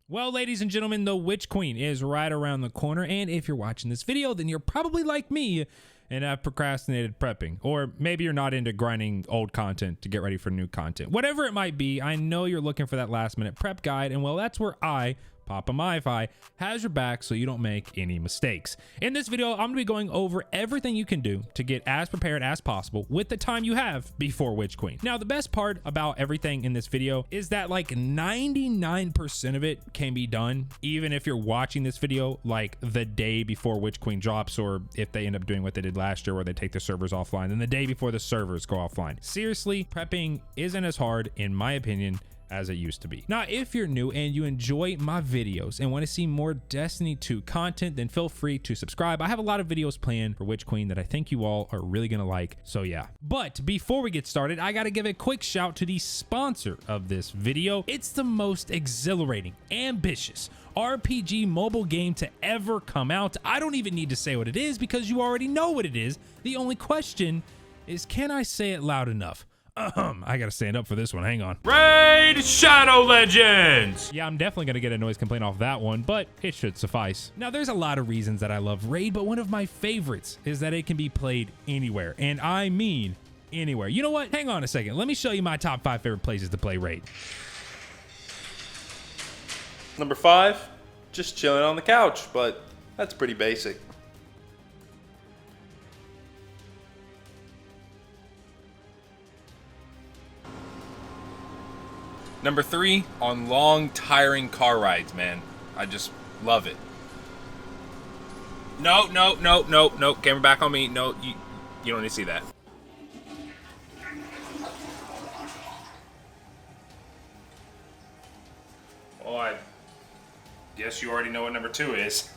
Well, ladies and gentlemen, the Witch Queen is right around the corner, and if you're watching this video, then you're probably like me and have procrastinated prepping, or maybe you're not into grinding old content to get ready for new content. Whatever it might be, I know you're looking for that last minute prep guide, and well, that's where I, Papa myfi, has your back so you don't make any mistakes. In this video, I'm gonna be going over everything you can do to get as prepared as possible with the time you have before Witch Queen. Now, the best part about everything in this video is that like 99% of it can be done, even if you're watching this video like the day before Witch Queen drops, or if they end up doing what they did last year where they take the servers offline, then the day before the servers go offline. Seriously, prepping isn't as hard, in my opinion, as it used to be. Now, if you're new and you enjoy my videos and want to see more Destiny 2 content, then feel free to subscribe. I have a lot of videos planned for Witch Queen that I think you all are really gonna like, so yeah. But before we get started, I gotta give a quick shout to the sponsor of this video. It's the most exhilarating, ambitious RPG mobile game to ever come out. I don't even need to say what it is because you already know what it is. The only question is, can I say it loud enough? I gotta stand up for this one, hang on. Raid Shadow Legends! Yeah, I'm definitely gonna get a noise complaint off that one, but it should suffice. Now, there's a lot of reasons that I love Raid, but one of my favorites is that it can be played anywhere, and I mean anywhere. You know what? Hang on a second. Let me show you my top 5 favorite places to play Raid. Number 5, just chilling on the couch, but that's pretty basic. Number 3, on long, tiring car rides, man. I just love it. No. Camera back on me. No, you don't need to see that. Well, I guess you already know what number 2 is.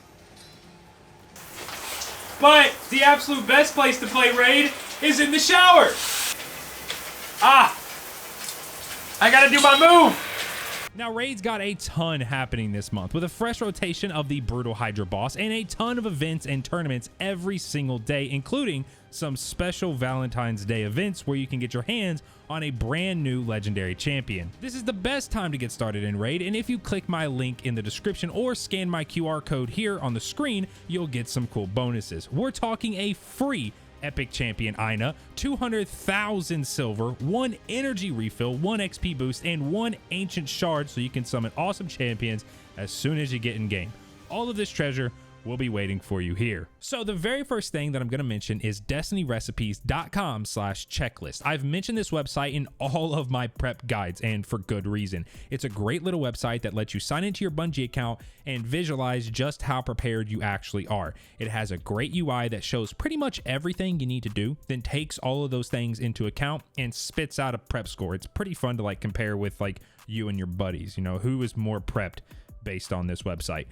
But the absolute best place to play Raid is in the shower. I gotta do my move! Now, Raid's got a ton happening this month with a fresh rotation of the Brutal Hydra boss and a ton of events and tournaments every single day, including some special Valentine's Day events where you can get your hands on a brand new legendary champion. This is the best time to get started in Raid, and if you click my link in the description or scan my QR code here on the screen, you'll get some cool bonuses. We're talking a free Epic Champion Ina, 200,000 silver, 1 energy refill, 1 XP boost, and 1 ancient shard so you can summon awesome champions as soon as you get in game. All of this treasure will be waiting for you here. So the very first thing that I'm going to mention is destinyrecipes.com/checklist. I've mentioned this website in all of my prep guides, and for good reason. It's a great little website that lets you sign into your Bungie account and visualize just how prepared you actually are. It has a great UI that shows pretty much everything you need to do, then takes all of those things into account and spits out a prep score. It's pretty fun to like compare with like you and your buddies, you know, who is more prepped based on this website.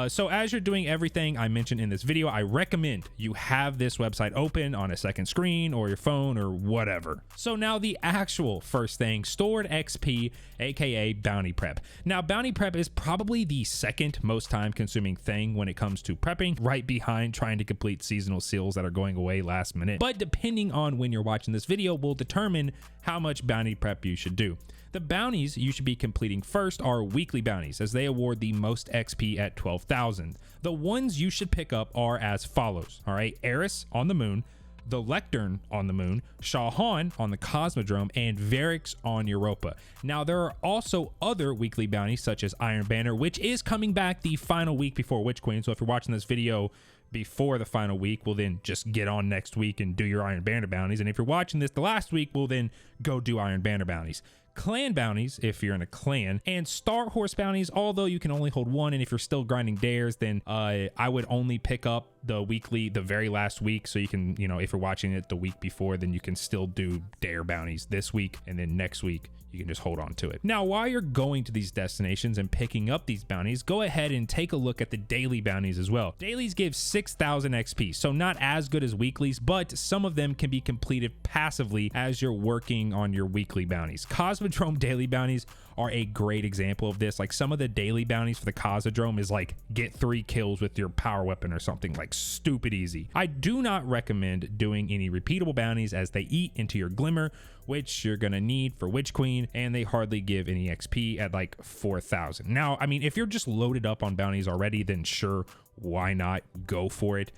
So as you're doing everything I mentioned in this video, I recommend you have this website open on a second screen or your phone or whatever. So now the actual first thing, stored XP, aka bounty prep. Now, bounty prep is probably the second most time consuming thing when it comes to prepping, right behind trying to complete seasonal seals that are going away last minute. But depending on when you're watching this video will determine how much bounty prep you should do. The bounties you should be completing first are weekly bounties, as they award the most XP at 12,000. The ones you should pick up are as follows, all right? Eris on the moon, the Lectern on the moon, Shahan on the Cosmodrome, and Varix on Europa. Now, there are also other weekly bounties such as Iron Banner, which is coming back the final week before Witch Queen. So if you're watching this video before the final week, well then just get on next week and do your Iron Banner bounties. And if you're watching this the last week, well then go do Iron Banner bounties. Clan bounties if you're in a clan, and Star Horse bounties, although you can only hold 1, and if you're still grinding dares, then I would only pick up the weekly the very last week, so you can, you know, if you're watching it the week before, then you can still do dare bounties this week, and then next week you can just hold on to it. Now, while you're going to these destinations and picking up these bounties, go ahead and take a look at the daily bounties as well. Dailies give 6,000 XP, so not as good as weeklies, but some of them can be completed passively as you're working on your weekly bounties. Cosmodrome daily bounties are a great example of this. Like, some of the daily bounties for the Cosmodrome is like get 3 kills with your power weapon or something like stupid easy. I do not recommend doing any repeatable bounties as they eat into your glimmer, which you're gonna need for Witch Queen, and they hardly give any XP at like 4,000. Now, I mean, if you're just loaded up on bounties already, then sure, why not go for it?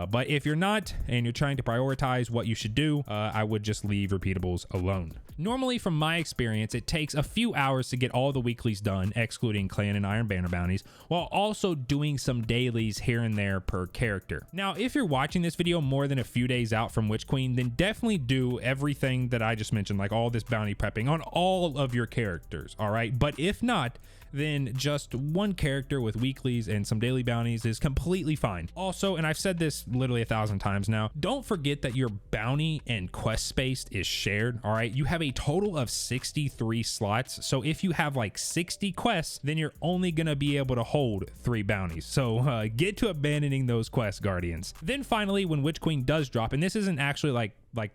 But if you're not and you're trying to prioritize what you should do, I would just leave repeatables alone. Normally, from my experience, it takes a few hours to get all the weeklies done, excluding clan and iron banner bounties, while also doing some dailies here and there per character. Now, if you're watching this video more than a few days out from Witch Queen, then definitely do everything that I just mentioned, like all this bounty prepping on all of your characters, all right? But if not, then just one character with weeklies and some daily bounties is completely fine. Also, and I've said this literally 1,000 times now, don't forget that your bounty and quest space is shared, all right? You have a total of 63 slots, so if you have like 60 quests, then you're only gonna be able to hold 3 bounties. So get to abandoning those quest guardians. Then finally, when Witch Queen does drop, and this isn't actually like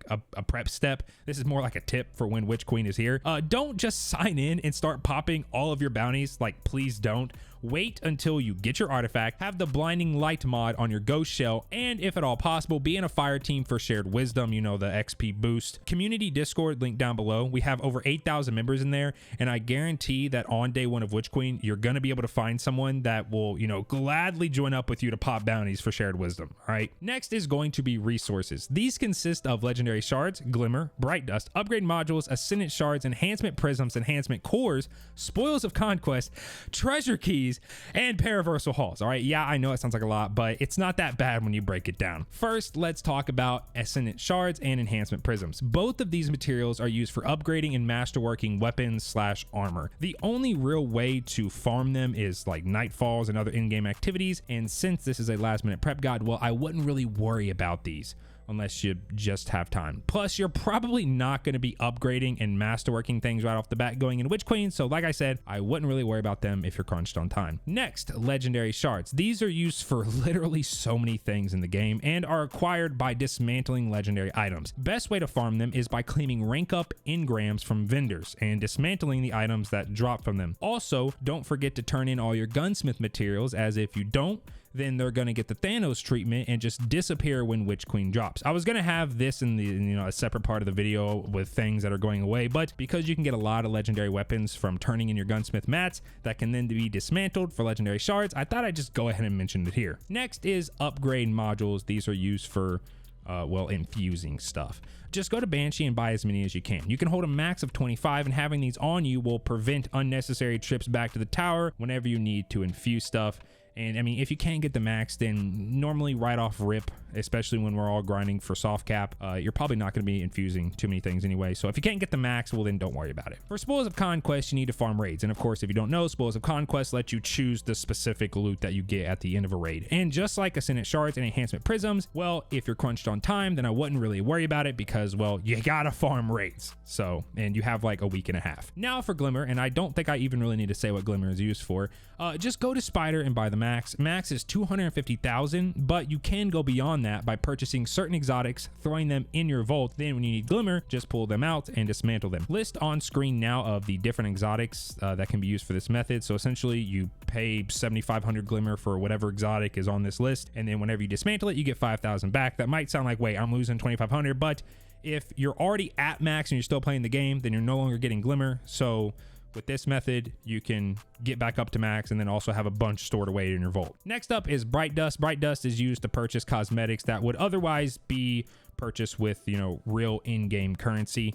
a prep step, this is more like a tip for when Witch Queen is here, don't just sign in and start popping all of your bounties. Like, please don't. Wait until you get your artifact, have the blinding light mod on your ghost shell, and if at all possible, be in a fire team for shared wisdom, you know, the XP boost. Community Discord link down below. We have over 8,000 members in there, and I guarantee that on day 1 of Witch Queen, you're gonna be able to find someone that will, you know, gladly join up with you to pop bounties for shared wisdom. All right, next is going to be resources. These consist of legendary shards, glimmer, bright dust, upgrade modules, ascendant shards, enhancement prisms, enhancement cores, spoils of conquest, treasure keys, and paraversal halls. All right, yeah, I know it sounds like a lot, but it's not that bad when you break it down. First, let's talk about ascendant shards and enhancement prisms. Both of these materials are used for upgrading and masterworking weapons / armor. The only real way to farm them is like nightfalls and other in-game activities, and since this is a last-minute prep guide, well, I wouldn't really worry about these unless you just have time. Plus, you're probably not going to be upgrading and masterworking things right off the bat going in Witch Queen, so like I said, I wouldn't really worry about them if you're crunched on time. Next, legendary shards. These are used for literally so many things in the game and are acquired by dismantling legendary items. Best way to farm them is by claiming rank up engrams from vendors and dismantling the items that drop from them. Also, don't forget to turn in all your gunsmith materials, as if you don't, then they're going to get the Thanos treatment and just disappear when Witch Queen drops. I was going to have this in the, you know, a separate part of the video with things that are going away, but because you can get a lot of legendary weapons from turning in your gunsmith mats that can then be dismantled for legendary shards, I thought I'd just go ahead and mention it here. Next is upgrade modules. These are used for well, infusing stuff. Just go to Banshee and buy as many as you can. You can hold a max of 25, and having these on you will prevent unnecessary trips back to the tower whenever you need to infuse stuff. And I mean, if you can't get the max, then normally right off rip, especially when we're all grinding for soft cap, you're probably not going to be infusing too many things anyway. So if you can't get the max, well, then don't worry about it. For Spoils of Conquest, you need to farm raids. And of course, if you don't know, Spoils of Conquest let you choose the specific loot that you get at the end of a raid. And just like Ascendant Shards and Enhancement Prisms, well, if you're crunched on time, then I wouldn't really worry about it because, well, you gotta farm raids. So, and you have like a week and a half. Now for Glimmer, and I don't think I even really need to say what Glimmer is used for. Just go to Spider and buy the max. Max is 250,000, but you can go beyond that by purchasing certain exotics, throwing them in your vault. Then when you need Glimmer, just pull them out and dismantle them. List on screen now of the different exotics that can be used for this method. So essentially you pay 7,500 Glimmer for whatever exotic is on this list, and then whenever you dismantle it, you get 5,000 back. That might sound like, wait, I'm losing 2,500, but if you're already at max and you're still playing the game, then you're no longer getting Glimmer. So with this method, you can get back up to max and then also have a bunch stored away in your vault. Next up is Bright Dust. Bright Dust is used to purchase cosmetics that would otherwise be purchased with, you know, real in-game currency.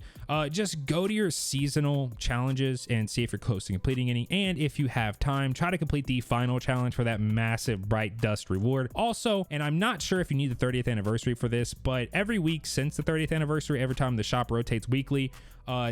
Just go to your seasonal challenges and see if you're close to completing any, and if you have time, try to complete the final challenge for that massive Bright Dust reward. Also, and I'm not sure if you need the 30th anniversary for this, but every week since the 30th anniversary, every time the shop rotates weekly,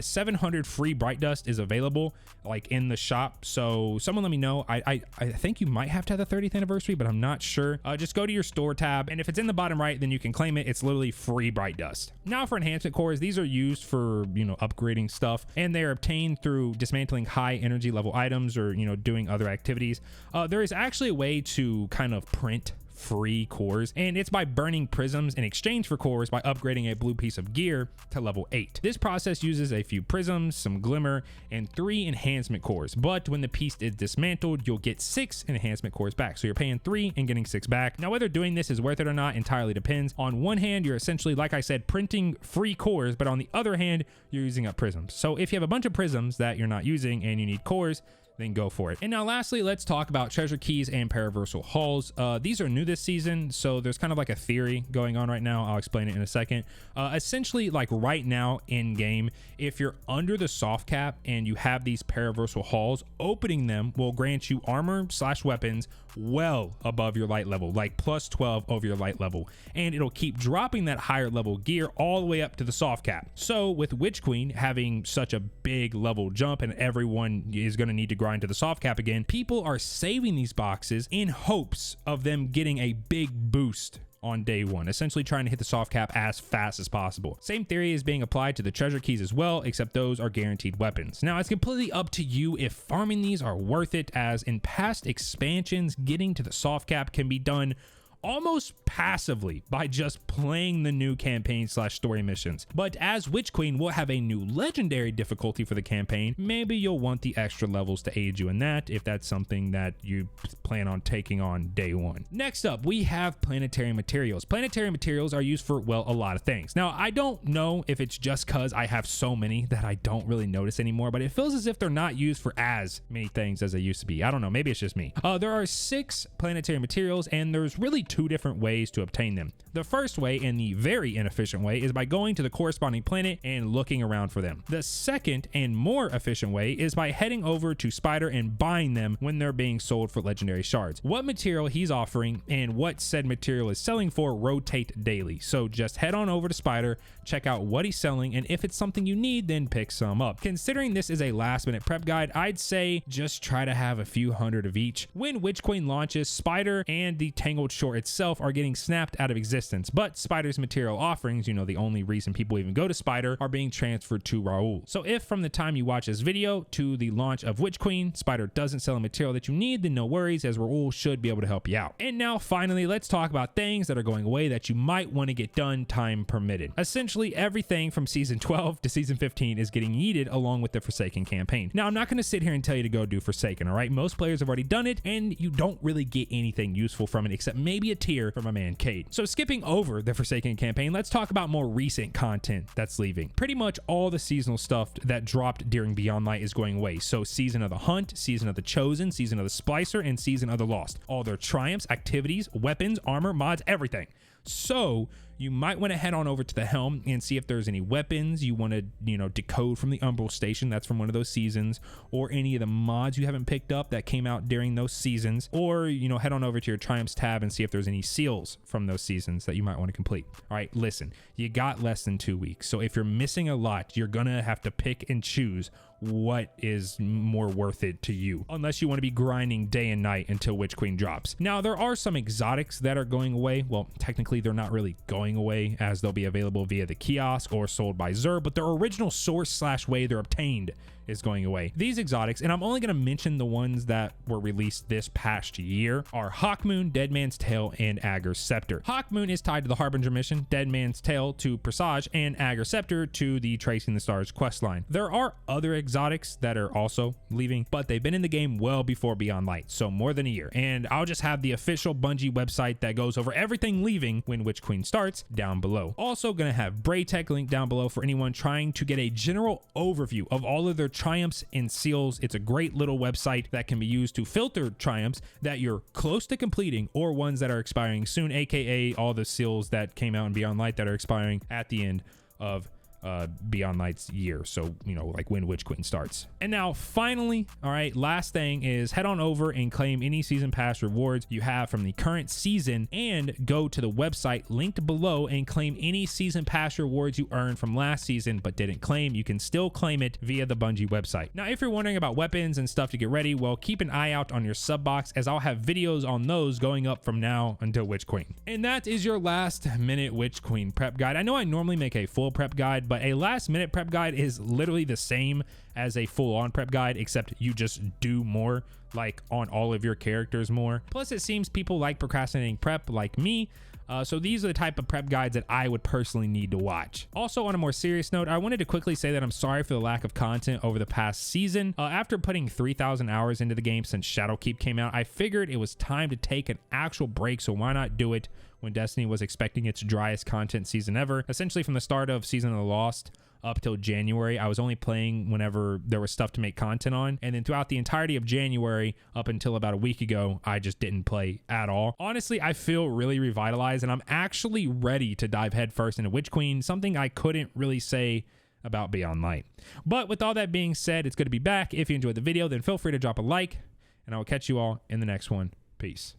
700 free Bright Dust is available like in the shop. So someone let me know. I think you might have to have the 30th anniversary, but I'm not sure. Just go to your store tab, and if it's in the bottom right, then you can claim it. It's literally free Bright Dust. Now for enhancement cores, these are used for, you know, upgrading stuff, and they're obtained through dismantling high energy level items or, you know, doing other activities. There is actually a way to kind of print free cores, and it's by burning prisms in exchange for cores by upgrading a blue piece of gear to level 8. This process uses a few prisms, some glimmer, and 3 enhancement cores, but when the piece is dismantled, you'll get 6 enhancement cores back. So you're paying 3 and getting 6 back. Now, whether doing this is worth it or not entirely depends. On one hand, you're essentially, like I said, printing free cores, but on the other hand, you're using up prisms. So if you have a bunch of prisms that you're not using and you need cores, then go for it. And now lastly, let's talk about treasure keys and paraversal halls. These are new this season, so there's kind of like a theory going on right now. I'll explain it in a second. Essentially, like right now in game, if you're under the soft cap and you have these paraversal halls, opening them will grant you armor/weapons well above your light level, like plus 12 over your light level, and it'll keep dropping that higher level gear all the way up to the soft cap. So with Witch Queen having such a big level jump and everyone is going to need to grind to the soft cap again, people are saving these boxes in hopes of them getting a big boost on day one, essentially trying to hit the soft cap as fast as possible. Same theory is being applied to the treasure keys as well, except those are guaranteed weapons. Now, it's completely up to you if farming these are worth it, as in past expansions, getting to the soft cap can be done almost passively by just playing the new campaign/story missions. But as Witch Queen will have a new legendary difficulty for the campaign, maybe you'll want the extra levels to aid you in that if that's something that you plan on taking on day one. Next up, we have Planetary Materials. Planetary Materials are used for, well, a lot of things. Now, I don't know if it's just because I have so many that I don't really notice anymore, but it feels as if they're not used for as many things as they used to be. I don't know, maybe it's just me. There are 6 Planetary Materials, and there's really 2 different ways to obtain them. The first way, and the very inefficient way, is by going to the corresponding planet and looking around for them. The second and more efficient way is by heading over to Spider and buying them when they're being sold for legendary shards. What material he's offering and what said material is selling for rotate daily, so just head on over to Spider, check out what he's selling, and if it's something you need, then pick some up. Considering this is a last minute prep guide, I'd say just try to have a few hundred of each. When Witch Queen launches, Spider and the Tangled Shore itself are getting snapped out of existence, but Spider's material offerings, you know, the only reason people even go to Spider, are being transferred to Raoul. So if from the time you watch this video to the launch of Witch Queen, Spider doesn't sell a material that you need, then no worries, as Raoul should be able to help you out. And now finally, let's talk about things that are going away that you might want to get done time permitted. Essentially everything from season 12 to season 15 is getting yeeted along with the Forsaken campaign. Now, I'm not going to sit here and tell you to go do Forsaken, all right? Most players have already done it and you don't really get anything useful from it except maybe a tier from my man Cade. So skipping over the Forsaken campaign, let's talk about more recent content that's leaving. Pretty much all the seasonal stuff that dropped during Beyond Light is going away. So Season of the Hunt, Season of the Chosen, Season of the Splicer, and Season of the Lost. All their triumphs, activities, weapons, armor, mods, everything. So you might want to head on over to the Helm and see if there's any weapons you want to, decode from the Umbral Station. That's from one of those seasons, or any of the mods you haven't picked up that came out during those seasons, or, head on over to your Triumphs tab and see if there's any seals from those seasons that you might want to complete. All right, listen, you got less than 2 weeks. So if you're missing a lot, you're going to have to pick and choose what is more worth it to you, unless you want to be grinding day and night until Witch Queen drops. Now, there are some exotics that are going away. Well, technically they're not really going away, as they'll be available via the kiosk or sold by Zer, but their original source/way they're obtained is going away. These exotics, and I'm only going to mention the ones that were released this past year, are Hawkmoon, Dead Man's Tale, and Agar's Scepter. Hawkmoon is tied to the Harbinger mission, Dead Man's Tale to Presage, and Agar's Scepter to the Tracing the Stars questline. There are other exotics that are also leaving, but they've been in the game well before Beyond Light, so more than a year. And I'll just have the official Bungie website that goes over everything leaving when Witch Queen starts down below. Also gonna have Braytech linked down below for anyone trying to get a general overview of all of their triumphs and seals. It's a great little website that can be used to filter triumphs that you're close to completing or ones that are expiring soon, aka all the seals that came out in Beyond Light that are expiring at the end of Beyond Light's year, so like when Witch Queen starts. And now finally, all right, last thing is head on over and claim any season pass rewards you have from the current season, and go to the website linked below and claim any season pass rewards you earned from last season but didn't claim. You can still claim it via the Bungie website. Now, if you're wondering about weapons and stuff to get ready, well, keep an eye out on your sub box, as I'll have videos on those going up from now until Witch Queen. And that is your last minute Witch Queen prep guide. I know I normally make a full prep guide, guide, but a last minute prep guide is literally the same as a full on prep guide, except you just do more, like on all of your characters more. Plus it seems people like procrastinating prep like me. So these are the type of prep guides that I would personally need to watch. Also, on a more serious note, I wanted to quickly say that I'm sorry for the lack of content over the past season. After putting 3,000 hours into the game since Shadowkeep came out, I figured it was time to take an actual break, so why not do it when Destiny was expecting its driest content season ever. Essentially from the start of Season of the Lost up till January, I was only playing whenever there was stuff to make content on, and then throughout the entirety of January up until about a week ago, I just didn't play at all. Honestly, I feel really revitalized, and I'm actually ready to dive headfirst into Witch Queen, something I couldn't really say about Beyond Light. But with all that being said, it's good to be back. If you enjoyed the video, then feel free to drop a like, and I will catch you all in the next one. Peace.